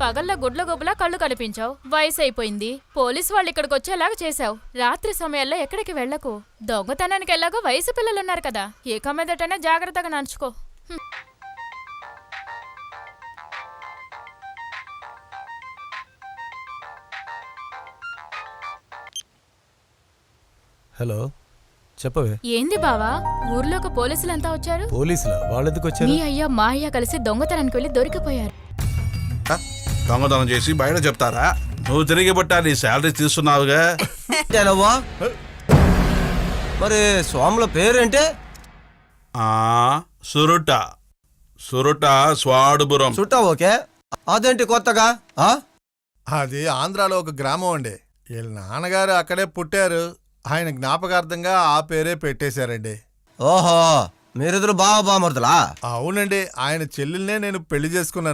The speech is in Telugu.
పగల్లో గుడ్ల గొబ్బలా కళ్ళు కనిపించావు. వయసు అయిపోయింది. పోలీసు వాళ్ళు ఇక్కడికి వచ్చేలాగా చేశావు. రాత్రి సమయాల్లో ఎక్కడికి వెళ్లకు. దొంగతనానికి ఎలాగో వయసు పిల్లలున్నారు కదా. ఏక మీదటనే జాగ్రత్తగా నడుచుకో. హలో, చెప్పవే. ఏంది బావా, ఊర్లోకి పోలీసులంతా వచ్చారు? పోలీసులా? వాళ్ళెందుకు వచ్చారు? మీ అయ్యా మా అయ్యా కలిసి దొంగతనానికి వెళ్ళి దొరికిపోయారు. దొంగతనం చేసి బయట చెప్తారా? నువ్వు తిరిగి పట్టాలి, శాలరీ తీస్తున్నావుగా. మరి స్వాముల పేరేంటే? సురుట. సురుట స్వాడుపురం. చుట్టా ఓకే. అదేంటి కొత్తగా? అది ఆంధ్రాలో ఒక గ్రామం అండి. వీళ్ళ నాన్నగారు అక్కడే పుట్టారు. ఆయన జ్ఞాపకార్థంగా ఆ పేరే పెట్టేశారండి. ఓహో, మీరిద్దరు బావ బామర్దులా? అవునండి, ఆయన చెల్లెల్నే నేను పెళ్లి చేసుకున్నాను.